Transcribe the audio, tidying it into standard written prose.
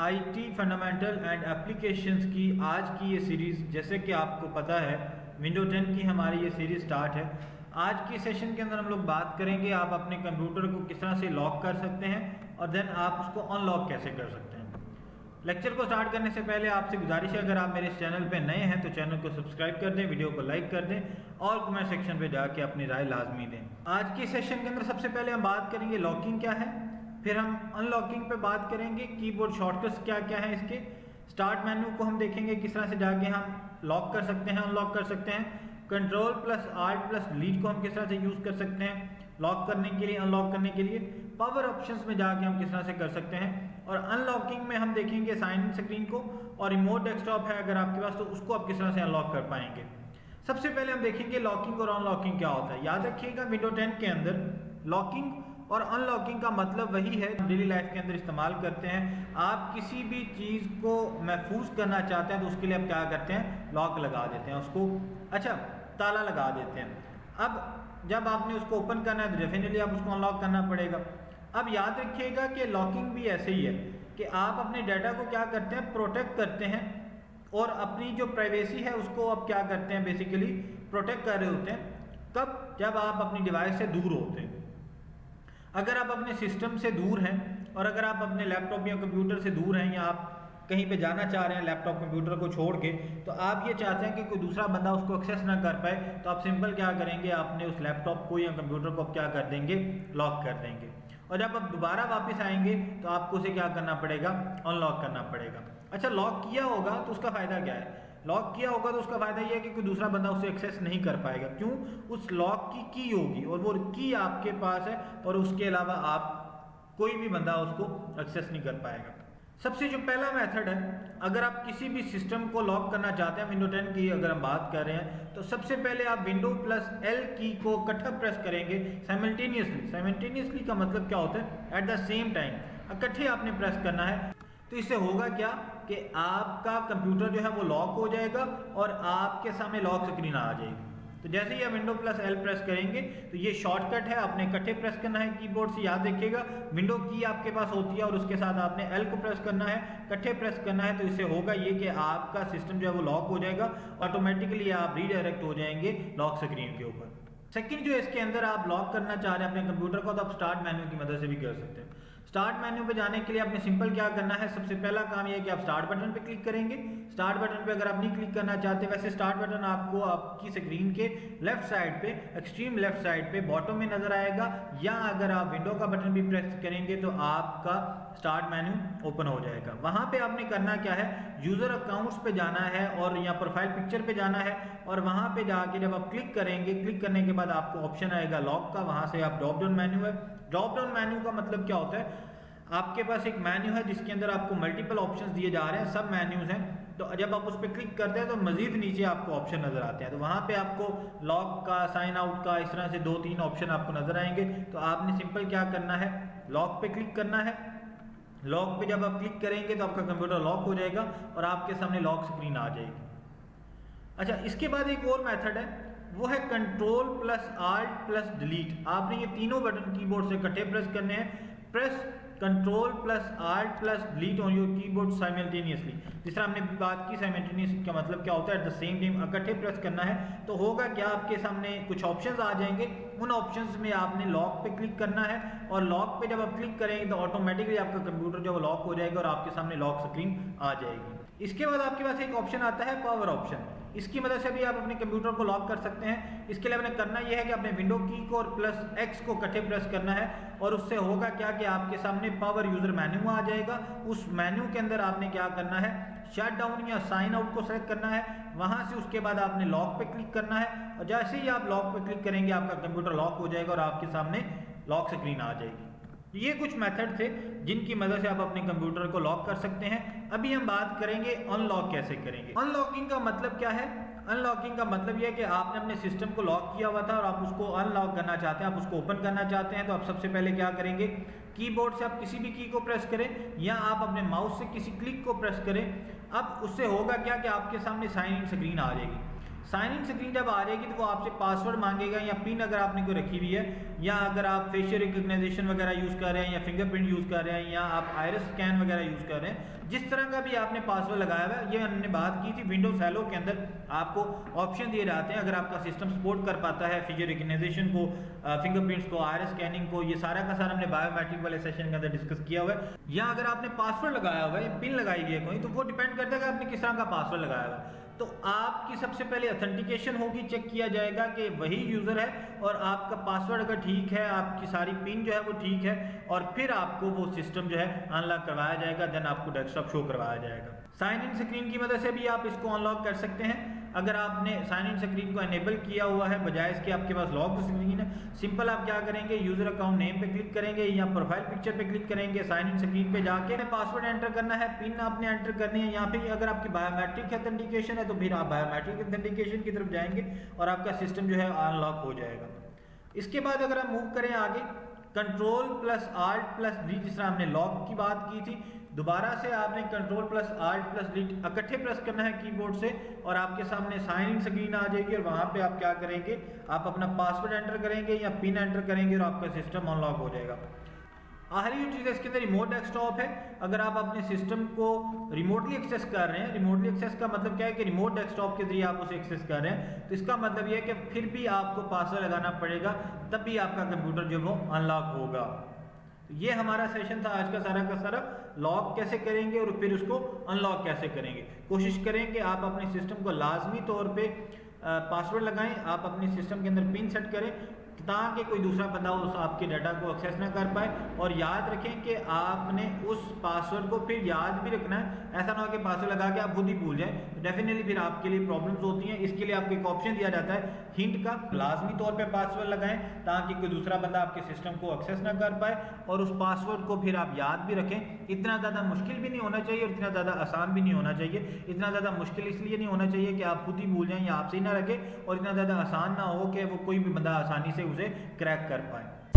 IT fundamental and applications की आज की ये सीरीज़, जैसे कि आपको पता है विंडो 10 की हमारी ये सीरीज़ स्टार्ट है। आज की सेशन के अंदर हम लोग बात करेंगे आप अपने कंप्यूटर को किस तरह से लॉक कर सकते हैं और देन आप उसको अनलॉक कैसे कर सकते हैं। लेक्चर को स्टार्ट करने से पहले आपसे गुजारिश है, अगर आप मेरे इस चैनल पे नए हैं तो चैनल को सब्सक्राइब कर दें, वीडियो को लाइक कर दें और कमेंट सेक्शन पे जाके अपनी राय लाजमी दें। आज की सेशन के अंदर सबसे पहले हम बात करेंगे लॉकिंग क्या है, फिर हम अनलॉकिंग पे बात करेंगे, कीबोर्ड शॉर्टकट्स क्या क्या हैं इसके, स्टार्ट मेन्यू को हम देखेंगे किस तरह से जाके हम लॉक कर सकते हैं, अनलॉक कर सकते हैं, control plus alt plus delete को हम किस तरह से यूज़ कर सकते हैं लॉक करने के लिए, अनलॉक करने के लिए, पावर ऑप्शंस में जाके हम किस तरह से कर सकते हैं, और अनलॉकिंग में हम देखेंगे साइन इन स्क्रीन को, और रिमोट डेस्कटॉप है अगर आपके पास तो उसको आप किस तरह से अनलॉक कर पाएंगे। सबसे पहले हम देखेंगे लॉकिंग और अनलॉकिंग क्या होता है। याद रखिएगा विंडो 10 के अंदर लॉकिंग और अनलॉकिंग का मतलब वही है डेली लाइफ के अंदर इस्तेमाल करते हैं। आप किसी भी चीज़ को महफूज करना चाहते हैं तो उसके लिए आप क्या करते हैं, लॉक लगा देते हैं उसको, अच्छा ताला लगा देते हैं। अब जब आपने उसको ओपन करना है तो डेफिनेटली आप उसको अनलॉक करना पड़ेगा। अब याद रखिएगा कि लॉकिंग भी ऐसे ही है कि आप अपने डाटा को क्या करते हैं, प्रोटेक्ट करते हैं, और अपनी जो प्राइवेसी है उसको आप क्या करते हैं, बेसिकली प्रोटेक्ट कर रहे होते हैं। कब? जब आप अपनी डिवाइस से दूर होते हैं। अगर आप अपने सिस्टम से दूर हैं और अगर आप अपने लैपटॉप या कंप्यूटर से दूर हैं, या आप कहीं पे जाना चाह रहे हैं लैपटॉप कंप्यूटर को छोड़ के, तो आप ये चाहते हैं कि कोई दूसरा बंदा उसको एक्सेस ना कर पाए, तो आप सिंपल क्या करेंगे, आपने उस लैपटॉप को या कंप्यूटर को क्या कर देंगे, लॉक कर देंगे। और जब आप दोबारा वापस आएंगे तो आपको उसे क्या करना पड़ेगा, अनलॉक करना पड़ेगा। अच्छा, लॉक किया होगा तो उसका फ़ायदा क्या है? लॉक किया होगा तो उसका फ़ायदा ये है कि कोई दूसरा बंदा उसे एक्सेस नहीं कर पाएगा। क्यों? उस लॉक की की होगी और वो की आपके पास है, और उसके अलावा आप कोई भी बंदा उसको एक्सेस नहीं कर पाएगा। सबसे जो पहला मेथड है, अगर आप किसी भी सिस्टम को लॉक करना चाहते हैं, विंडो 10 की अगर हम बात कर रहे हैं, तो सबसे पहले आप विंडो प्लस एल की को इकट्ठा प्रेस करेंगे साइमल्टेनियसली। साइमल्टेनियसली का मतलब क्या होता है, एट द सेम टाइम, इकट्ठे आपने प्रेस करना है। तो इससे होगा क्या कि आपका कंप्यूटर जो है वो लॉक हो जाएगा और आपके सामने लॉक स्क्रीन आ जाएगी। तो जैसे ही आप विंडो प्लस एल प्रेस करेंगे तो ये शॉर्टकट है, आपने इकट्ठे प्रेस करना है कीबोर्ड से। याद रखिएगा विंडो की आपके पास होती है और उसके साथ आपने एल को प्रेस करना है, इकट्ठे प्रेस करना है। तो इससे होगा ये कि आपका सिस्टम जो है वो लॉक हो जाएगा, ऑटोमेटिकली आप रीडायरेक्ट हो जाएंगे लॉक स्क्रीन के ऊपर। सेकंड जो इसके अंदर आप लॉक करना चाह रहे हैं अपने कंप्यूटर को, तो आप स्टार्ट मेन्यू की मदद से भी कर सकते हैं। स्टार्ट मेन्यू पे जाने के लिए आपने सिंपल क्या करना है, सबसे पहला काम यह है कि आप स्टार्ट बटन पे क्लिक करेंगे। स्टार्ट बटन पे अगर आप नहीं क्लिक करना चाहते, वैसे स्टार्ट बटन आपको आपकी स्क्रीन के लेफ्ट साइड पे, एक्सट्रीम लेफ्ट साइड पे बॉटम में नजर आएगा, या अगर आप विंडो का बटन भी प्रेस करेंगे तो आपका स्टार्ट मेन्यू ओपन हो जाएगा। वहां पे आपने करना क्या है, यूजर अकाउंट्स पे जाना है और यहाँ प्रोफाइल पिक्चर पे जाना है, और वहां पे जाके जब आप क्लिक करेंगे, क्लिक करने के बाद आपको ऑप्शन आएगा लॉक का, वहां से आप ड्रॉप डाउन मेन्यू है। ड्रॉप डाउन मेन्यू का मतलब क्या होता है, आपके पास एक मेन्यू है जिसके अंदर आपको मल्टीपल ऑप्शंस दिए जा रहे हैं, सब मेन्यूज हैं। तो जब आप उस पर क्लिक करते हैं तो मजीद नीचे आपको ऑप्शन नजर आते हैं, तो वहां पे आपको लॉक का, साइन आउट का, इस तरह से 2-3 ऑप्शन आपको नजर आएंगे। तो आपने सिंपल क्या करना है, लॉक पे क्लिक करना है। लॉक पे जब आप क्लिक करेंगे तो आपका कंप्यूटर लॉक हो जाएगा और आपके सामने लॉक स्क्रीन आ जाएगी। अच्छा, इसके बाद एक और मेथड है, वो है control plus alt plus delete. आपने ये तीनों बटन कीबोर्ड से इकट्ठे प्रेस करने हैं। Press control plus alt plus delete on your keyboard simultaneously. जिस तरह हमने बात की साइमल्टेनियस का मतलब क्या होता है, एट द सेम टाइम इकट्ठे प्रेस करना है। तो होगा क्या, आपके सामने कुछ ऑप्शंस आ जाएंगे, उन ऑप्शंस में आपने लॉक पे क्लिक करना है, और लॉक पे जब आप क्लिक करेंगे तो ऑटोमेटिकली आपका कंप्यूटर जो लॉक हो जाएगा और आपके सामने लॉक स्क्रीन आ जाएगी। इसके बाद आपके पास एक ऑप्शन आता है पावर ऑप्शन। इसकी मदद से भी आप अपने कंप्यूटर को लॉक कर सकते हैं। इसके लिए आपने करना यह है कि अपने विंडो की को और प्लस एक्स को इकट्ठे प्रेस करना है, और उससे होगा क्या कि आपके सामने पावर यूजर मेन्यू आ जाएगा। उस मेन्यू के अंदर आपने क्या करना है, शट डाउन या साइन आउट को सेलेक्ट करना है। वहां से उसके बाद आपने लॉक पे क्लिक करना है, और जैसे ही आप लॉक पे क्लिक करेंगे आपका कंप्यूटर लॉक हो जाएगा और आपके सामने लॉक स्क्रीन आ जाएगी। ये कुछ मेथड थे जिनकी मदद से आप अपने कंप्यूटर को लॉक कर सकते हैं। अभी हम बात करेंगे अनलॉक कैसे करेंगे। अनलॉकिंग का मतलब क्या है? अनलॉकिंग का मतलब यह है कि आपने अपने सिस्टम को लॉक किया हुआ था और आप उसको अनलॉक करना चाहते हैं, आप उसको ओपन करना चाहते हैं। तो आप सबसे पहले क्या करेंगे, कीबोर्ड से आप किसी भी की को प्रेस करें, या आप अपने माउस से किसी क्लिक को प्रेस करें। अब उससे होगा क्या कि आपके सामने साइन इन स्क्रीन आ जाएगी। साइन इन स्क्रीन जब आ जाएगी तो वो आपसे पासवर्ड मांगेगा या पिन अगर आपने कोई रखी हुई है, या अगर आप फेशियल रिकग्नाइजेशन वगैरह यूज़ कर रहे हैं या फिंगरप्रिंट यूज़ कर रहे हैं या आप आयरिस स्कैन वगैरह यूज़ कर रहे हैं, जिस तरह का भी आपने पासवर्ड लगाया हुआ है, ये हमने बात की थी विंडोज हेलो के अंदर आपको ऑप्शन दिए जाते हैं। अगर आपका सिस्टम सपोर्ट कर पाता है फेशियल रिकग्नाइजेशन को, फिंगरप्रिंट्स को, आयरिस स्कैनिंग को, ये सारा का सारा हमने बायोमेट्रिक वाले सेशन के अंदर डिस्कस किया हुआ है। या अगर आपने पासवर्ड लगाया हुआ है या पिन लगाई हुई है कोई, तो वो डिपेंड करता है कि आपने किस तरह का पासवर्ड लगाया हुआ है। तो आपकी सबसे पहले ऑथेंटिकेशन होगी, चेक किया जाएगा कि वही यूज़र है और आपका पासवर्ड अगर ठीक है, आपकी सारी पिन जो है वो ठीक है, और फिर आपको वो सिस्टम जो है अनलॉक करवाया जाएगा, देन आपको डेस्कटॉप शो करवाया जाएगा। साइन इन स्क्रीन की मदद से भी आप इसको अनलॉक कर सकते हैं। अगर आपने साइन इन स्क्रीन को एनेबल किया हुआ है, बजाय इसके आपके पास लॉक स्क्रीन है, सिंपल आप क्या करेंगे, यूजर अकाउंट नेम पे क्लिक करेंगे या प्रोफाइल पिक्चर पे क्लिक करेंगे, साइन इन स्क्रीन पे जाके पासवर्ड एंटर करना है, पिन आपने एंटर करनी है। यहाँ पे अगर आपकी बायोमेट्रिक ऑथेंटिकेशन है तो फिर आप बायोमेट्रिक ऑथेंटिकेशन की तरफ जाएंगे और आपका सिस्टम जो है अनलॉक हो जाएगा। इसके बाद अगर आप मूव करें आगे, control plus alt plus D, जिस तरह हमने लॉक की बात की थी, दोबारा से आपने control plus alt plus D इकट्ठे प्रेस करना है कीबोर्ड से और आपके सामने साइन इन स्क्रीन आ जाएगी और वहां पे आप क्या करेंगे, आप अपना पासवर्ड एंटर करेंगे या पिन एंटर करेंगे और आपका सिस्टम अनलॉक हो जाएगा। आखिरी चीज़ है इसके अंदर रिमोट डेस्कटॉप है। अगर आप अपने सिस्टम को रिमोटली एक्सेस कर रहे हैं, रिमोटली एक्सेस का मतलब क्या है कि रिमोट डेस्कटॉप के जरिए आप उसे एक्सेस कर रहे हैं, तो इसका मतलब ये है कि फिर भी आपको पासवर्ड लगाना पड़ेगा, तब भी आपका कंप्यूटर जो वो अनलॉक होगा। ये हमारा सेशन था आज का सारा लॉक कैसे करेंगे और फिर उसको अनलॉक कैसे करेंगे। कोशिश करें कि आप अपने सिस्टम को लाजमी तौर पे पासवर्ड लगाएं, आप अपने सिस्टम के अंदर पिन सेट करें ताकि कोई दूसरा बंदा उस आपके डाटा को एक्सेस ना कर पाए। और याद रखें कि आपने उस पासवर्ड को फिर याद भी रखना है, ऐसा ना हो कि पासवर्ड लगा के आप खुद ही भूल जाएं, तो डेफिनेटली फिर आपके लिए प्रॉब्लम्स होती हैं। इसके लिए आपको एक ऑप्शन दिया जाता है हिंट का, लाजमी तौर पे पासवर्ड लगाएं ताकि कोई दूसरा बंदा आपके सिस्टम को एक्सेस ना कर पाए, और उस पासवर्ड को फिर आप याद भी रखें। इतना ज़्यादा मुश्किल भी नहीं होना चाहिए और इतना ज़्यादा आसान भी नहीं होना चाहिए। इतना ज़्यादा मुश्किल इसलिए नहीं होना चाहिए कि आप खुद ही भूल जाएं या आपसे ही ना रखे, और इतना ज़्यादा आसान ना हो कि वो कोई भी बंदा आसानी से उसे क्रैक कर पाए।